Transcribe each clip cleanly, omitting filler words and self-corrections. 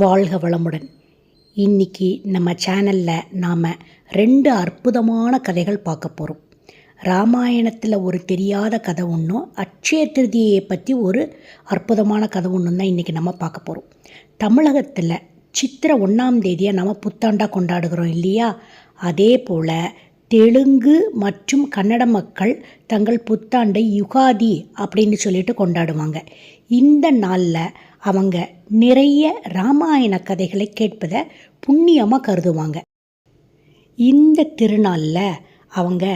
வாழ்க வளமுடன். இன்னைக்கு நம்ம சேனலில் நாம் 2 அற்புதமான கதைகள் பார்க்க போகிறோம். ராமாயணத்தில் ஒரு தெரியாத கதை ஒன்றும், அட்சய திருதியை பற்றி ஒரு அற்புதமான கதை ஒன்றும் தான் இன்றைக்கி நம்ம பார்க்க போகிறோம். தமிழகத்தில் சித்திரை 1ஆம் தேதியை நம்ம புத்தாண்டாக கொண்டாடுகிறோம் இல்லையா? அதே போல் தெலுங்கு மற்றும் கன்னட மக்கள் தங்கள் புத்தாண்டை யுகாதி அப்படின்னு சொல்லிட்டு கொண்டாடுவாங்க. இந்த நாளில் அவங்க நிறைய ராமாயண கதைகளை கேட்பதை புண்ணியமாக கருதுவாங்க. இந்த திருநாளில் அவங்க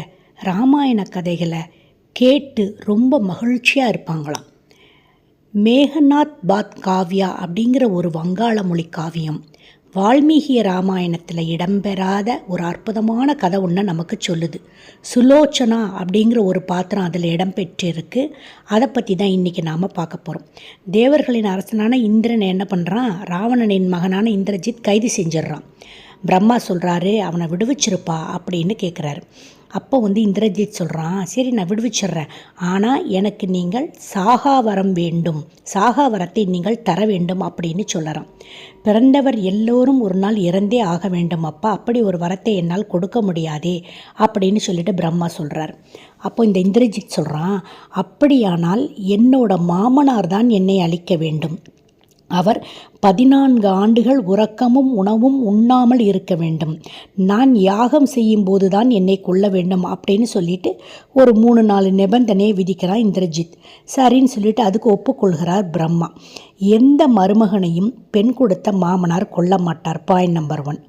ராமாயண கதைகளை கேட்டு ரொம்ப மகிழ்ச்சியாக இருப்பாங்களாம். மேகநாத் பாத் காவ்யா அப்படிங்கிற ஒரு வங்காள மொழி காவியம் வால்மீகி ராமாயணத்தில் இடம்பெறாத ஒரு அற்புதமான கதை ஒன்று நமக்கு சொல்லுது. சுலோச்சனா அப்படிங்கிற ஒரு பாத்திரம் அதில் இடம்பெற்றிருக்கு. அதை பற்றி தான் இன்றைக்கி நாம் பார்க்க போகிறோம். தேவர்களின் அரசனான இந்திரனை என்ன பண்ணுறான், ராவணனின் மகனான இந்திரஜித் கைது செஞ்சிட்றான். பிரம்மா சொல்கிறாரு, அவனை விடுவிச்சிருப்பா அப்படின்னு கேட்குறாரு. அப்போ இந்திரஜித் சொல்கிறான், சரி நான் விடுவிச்சிட்றேன், ஆனால் எனக்கு நீங்கள் சாகாவரம் வேண்டும், சாகாவரத்தை நீங்கள் தர வேண்டும் அப்படின்னு சொல்லறான். பிறந்தவர் எல்லோரும் ஒரு நாள் இறந்தே ஆக வேண்டும் அப்பா, அப்படி ஒரு வரத்தை என்னால் கொடுக்க முடியாதே அப்படின்னு சொல்லிட்டு பிரம்மா சொல்கிறார். அப்போ இந்த இந்திரஜித் சொல்கிறான், அப்படியானால் என்னோட மாமனார் தான் என்னை அழிக்க வேண்டும். அவர் 14 ஆண்டுகள் உறக்கமும் உணவும் உண்ணாமல் இருக்க வேண்டும். நான் யாகம் செய்யும் போது தான் என்னை கொல்ல வேண்டும் அப்படின்னு சொல்லிட்டு ஒரு 3-4 நிபந்தனையை விதிக்கிறார் இந்திரஜித். சரின்னு சொல்லிட்டு அதுக்கு ஒப்புக்கொள்கிறார் பிரம்மா. எந்த மருமகனையும் பெண் கொடுத்த மாமனார் கொல்ல மாட்டார். Point number 1.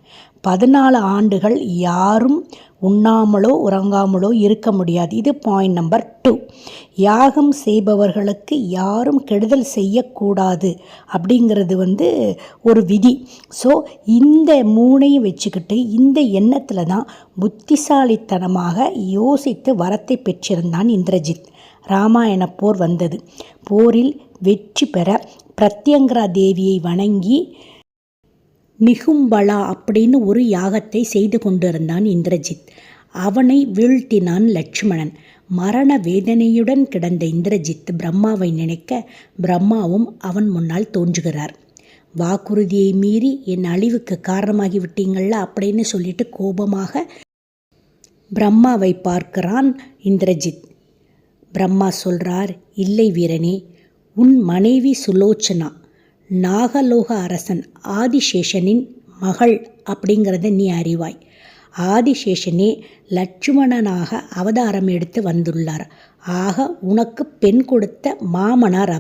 14 ஆண்டுகள் யாரும் உண்ணாமலோ உறங்காமலோ இருக்க முடியாது. இது பாயிண்ட் நம்பர் 2. யாகம் செய்பவர்களுக்கு யாரும் கெடுதல் செய்யக்கூடாது அப்படிங்கிறது ஒரு விதி. ஸோ இந்த 3ஐயும் வச்சுக்கிட்டு இந்த எண்ணத்தில் தான் புத்திசாலித்தனமாக யோசித்து வரத்தை பெற்றிருந்தான் இந்திரஜித். ராமாயண போர் வந்தது. போரில் வெற்றி பெற பிரத்யங்கரா தேவியை வணங்கி நிகும்பலா அப்படின்னு ஒரு யாகத்தை செய்து கொண்டிருந்தான் இந்திரஜித். அவனை வீழ்த்தினான் லட்சுமணன். மரண வேதனையுடன் கிடந்த இந்திரஜித் பிரம்மாவை நினைக்க பிரம்மாவும் அவன் முன்னால் தோன்றுகிறார். வாக்குறுதியை மீறி என் அழிவுக்கு காரணமாகி விட்டீங்கள அப்படின்னு சொல்லிட்டு கோபமாக பிரம்மாவை பார்க்கிறான் இந்திரஜித். பிரம்மா சொல்றார், இல்லை வீரனே, உன் மனைவி சுலோச்சனா நாகலோக அரசன் ஆதிசேஷனின் மகள் அப்படிங்கிறத நீ அறிவாய். ஆதிசேஷனே லட்சுமணனாக அவதாரம் எடுத்து வந்துள்ளார். ஆக உனக்கு பெண் கொடுத்த மாமனார்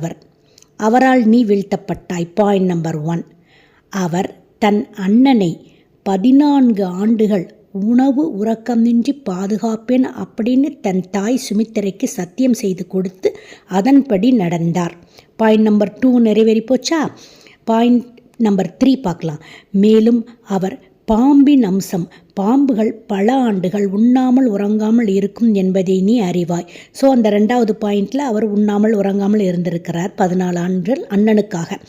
அவரால் நீ வீழ்த்தப்பட்டாய். Point number 1. அவர் தன் அண்ணனை 14 ஆண்டுகள் உணவு உறக்கமின்றி பாதுகாப்பேன் அப்படின்னு தன் தாய் சுமித்திரைக்கு சத்தியம் செய்து கொடுத்து அதன்படி நடந்தார். பாயிண்ட் நம்பர் 2 நிறைவேறி போச்சா? பாயிண்ட் நம்பர் 3 பார்க்கலாம். மேலும் அவர் பாம்பின் அம்சம். பாம்புகள் பல ஆண்டுகள் உண்ணாமல் உறங்காமல் இருக்கும் என்பதை நீ அறிவாய். ஸோ அந்த 2வது பாயிண்டில் அவர் உண்ணாமல் உறங்காமல் இருந்திருக்கிறார் 14 ஆண்டுகள் அண்ணனுக்காக.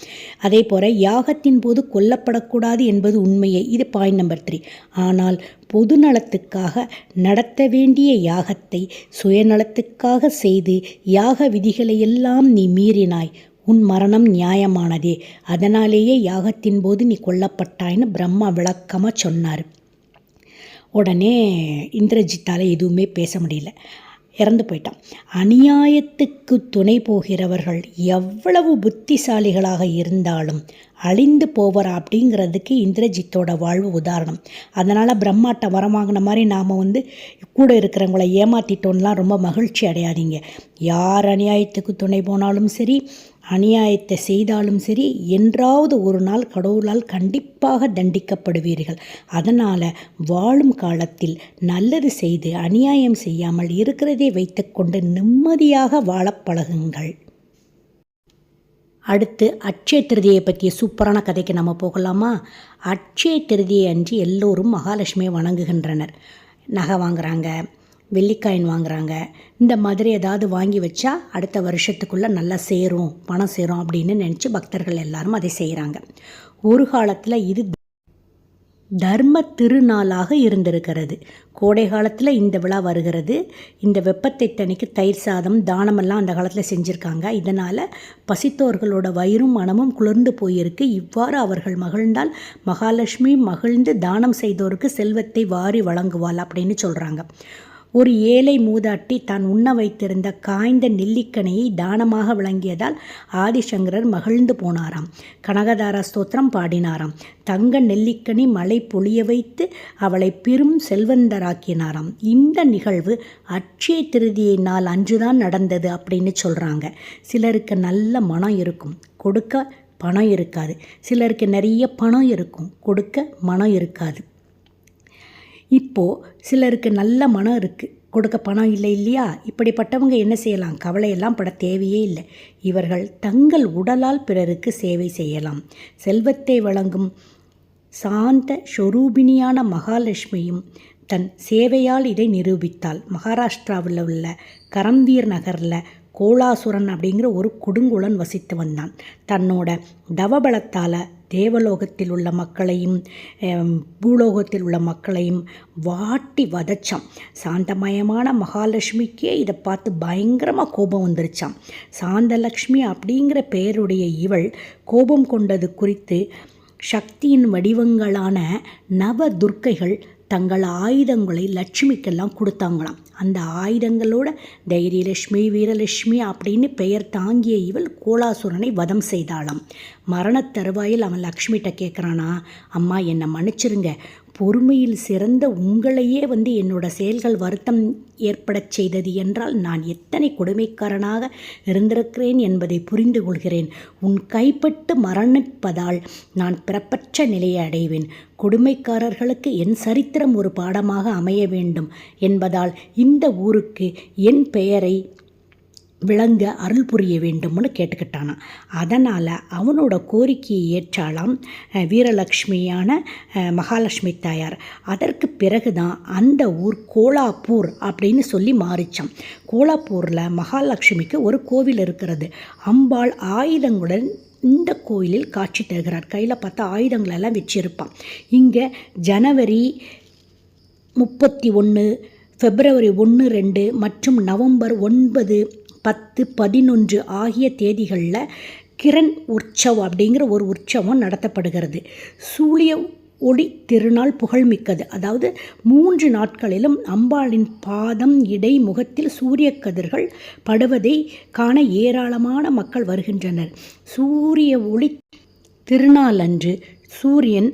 அதே போல் யாகத்தின் போது கொல்லப்படக்கூடாது என்பது உண்மையே. இது பாயிண்ட் நம்பர் 3. ஆனால் பொதுநலத்துக்காக நடத்த வேண்டிய யாகத்தை சுயநலத்துக்காக செய்து யாக விதிகளை எல்லாம் நீ மீறினாய். உன் மரணம் நியாயமானதே, அதனாலேயே யாகத்தின் போது நீ கொல்லப்பட்டாய்னு பிரம்மா விளக்கமாக சொன்னார். உடனே இந்திரஜித்தால் எதுவுமே பேச முடியல, இறந்து போயிட்டான். அநியாயத்துக்கு துணை போகிறவர்கள் எவ்வளவு புத்திசாலிகளாக இருந்தாலும் அழிந்து போவார் அப்படிங்கிறதுக்கு இந்திரஜித்தோட வாழ்வு உதாரணம். அதனால் பிரம்மாட்ட வரமாகின மாதிரி நாம் கூட இருக்கிறவங்கள ஏமாற்றிட்டோன்னெலாம் ரொம்ப மகிழ்ச்சி அடையாதீங்க. யார் அநியாயத்துக்கு துணை போனாலும் சரி, அநியாயத்தை செய்தாலும் சரி, என்றாவது ஒரு நாள் கடவுளால் கண்டிப்பாக தண்டிக்கப்படுவீர்கள். அதனால் வாழும் காலத்தில் நல்லது செய்து அநியாயம் செய்யாமல் இருக்கிறதை வைத்துக்கொண்டு நிம்மதியாக வாழப் பழகுங்கள். அடுத்து அட்சய திருதியை பற்றிய சூப்பரான கதைக்கு நம்ம போகலாமா? அட்சய திருதியை அன்று எல்லோரும் மகாலட்சுமியை வணங்குகின்றனர். நகை வாங்குகிறாங்க, வெள்ளிக்காயின் வாங்குகிறாங்க. இந்த மாதிரி ஏதாவது வாங்கி வச்சா அடுத்த வருஷத்துக்குள்ளே நல்லா சேரும், பணம் சேரும் அப்படின்னு நினச்சி பக்தர்கள் எல்லாரும் அதை செய்கிறாங்க. ஒரு காலத்தில் இது தர்ம திருநாளாக இருந்திருக்கிறது. கோடை காலத்தில் இந்த விழா வருகிறது. இந்த வெப்பத்தை தணிக்க தயிர் சாதம் தானமெல்லாம் அந்த காலத்தில் செஞ்சுருக்காங்க. இதனால் பசித்தோர்களோட வயிறும் மனமும் குளிர்ந்து போயிருக்கு. இவ்வாறு அவர்கள் மகிழ்ந்தால் மகாலட்சுமி மகிழ்ந்து தானம் செய்தோருக்கு செல்வத்தை வாரி வழங்குவாள் அப்படின்னு சொல்கிறாங்க. ஒரு ஏழை மூதாட்டி தான் உண்ண வைத்திருந்த காய்ந்த நெல்லிக்கனியை தானமாக வழங்கியதால் ஆதிசங்கரர் மகிழ்ந்து போனாராம். கனகதார ஸ்தோத்திரம் பாடினாராம். தங்க நெல்லிக்கனி மழை பொழிய வைத்து அவளை பெரும் செல்வந்தராக்கினாராம். இந்த நிகழ்வு அட்சய திருதியை நாள் அன்றுதான் நடந்தது அப்படின்னு சொல்கிறாங்க. சிலருக்கு நல்ல மனம் இருக்கும், கொடுக்க பணம் இருக்காது. சிலருக்கு நிறைய பணம் இருக்கும், கொடுக்க மனம் இருக்காது. இப்போது சிலருக்கு நல்ல மனம் இருக்குது, கொடுக்க பணம் இல்லை இல்லையா? இப்படிப்பட்டவங்க என்ன செய்யலாம்? கவலையெல்லாம் பட தேவையே இல்லை. இவர்கள் தங்கள் உடலால் பிறருக்கு சேவை செய்யலாம். செல்வத்தை வழங்கும் சாந்த ஸ்வரூபிணியான மகாலட்சுமியும் தன் சேவையால் இதை நிரூபித்தாள். மகாராஷ்டிராவில் உள்ள கரம்வீர் நகரில் கோலாசுரன் அப்படிங்கிற ஒரு கொடுங்குளன் வசித்து வந்தான். தன்னோட தவபலத்தால் தேவலோகத்தில் உள்ள மக்களையும் பூலோகத்தில் உள்ள மக்களையும் வாட்டி வதச்சான். சாந்தமயமான மகாலட்சுமிக்கே இதை பார்த்து பயங்கரமாக கோபம் வந்துருச்சான். சாந்தலக்ஷ்மி அப்படிங்கிற பெயருடைய இவள் கோபம் கொண்டது குறித்து சக்தியின் வடிவங்களான நவ துர்க்கைகள் தங்கள் ஆயுதங்களை லட்சுமிக்கெல்லாம் கொடுத்தாங்களாம். அந்த ஆயுதங்களோட தைரியலட்சுமி வீரலட்சுமி அப்படின்னு பெயர் தாங்கிய இவள் கோலாசுரனை வதம் செய்தாளாம். மரணத் தருவாயில் அவன் லக்ஷ்மிகிட்ட கேட்குறானா, அம்மா என்னை மன்னிச்சிருங்க, பொறுமையில் சிறந்த உங்களையே என்னோட செயல்கள் வருத்தம் ஏற்படச் செய்தது என்றால் நான் எத்தனை கொடுமைக்காரனாக இருந்திருக்கிறேன் என்பதை புரிந்து கொள்கிறேன். உன் கைப்பட்டு மரணிப்பதால் நான் பிறப்பற்ற நிலையை அடைவேன். கொடுமைக்காரர்களுக்கு என் சரித்திரம் ஒரு பாடமாக அமைய வேண்டும் என்பதால் இந்த ஊருக்கு என் பெயரை விளங்க அருள் புரிய வேண்டும்னு கேட்டுக்கிட்டானா. அதனால் அவனோட கோரிக்கையை ஏற்றாலாம் வீரலட்சுமியான மகாலட்சுமி தாயார். அதற்கு பிறகு தான் அந்த ஊர் கோலாப்பூர் அப்படின்னு சொல்லி மாறிச்சான். கோலாப்பூரில் மகாலட்சுமிக்கு ஒரு கோவில் இருக்கிறது. அம்பாள் ஆயுதங்களுடன் இந்த கோயிலில் காட்சி தருகிறார். கையில் பார்த்தா ஆயுதங்களெல்லாம் வச்சிருப்பான். இங்கே ஜனவரி 31, பிப்ரவரி 1, 2 மற்றும் நவம்பர் 9, 10, 11 ஆகிய தேதிகளில் கிரண் உற்சவம் அப்படிங்கிற ஒரு உற்சவம் நடத்தப்படுகிறது. சூரிய ஒளி திருநாள் புகழ்மிக்கது. அதாவது 3 நாட்களிலும் அம்பாளின் பாதம் இடை முகத்தில் சூரிய கதிர்கள் படுவதை காண ஏராளமான மக்கள் வருகின்றனர். சூரிய ஒளி திருநாளன்று சூரியன்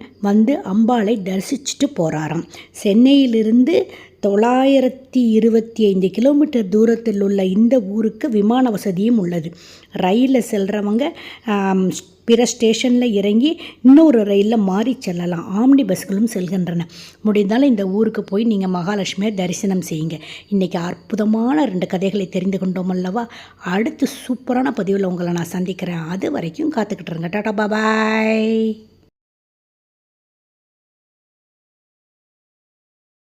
அம்பாளை தரிசிச்சுட்டு போகிறாராம். சென்னையிலிருந்து 925 கிலோமீட்டர் தூரத்தில் உள்ள இந்த ஊருக்கு விமான வசதியும் உள்ளது. ரயிலில் செல்கிறவங்க பிற ஸ்டேஷனில் இறங்கி இன்னொரு ரயிலில் மாறி செல்லலாம். ஆம்னி பஸ்களும் செல்கின்றன. முடிந்தாலும் இந்த ஊருக்கு போய் நீங்கள் மகாலட்சுமியை தரிசனம் செய்யுங்க. இன்றைக்கி அற்புதமான 2 கதைகளை தெரிந்து கொண்டோம் அல்லவா? அடுத்து சூப்பரான பதிவில் உங்களை நான் சந்திக்கிறேன். அது வரைக்கும் காத்துக்கிட்டு இருங்க. டாடா பாய்.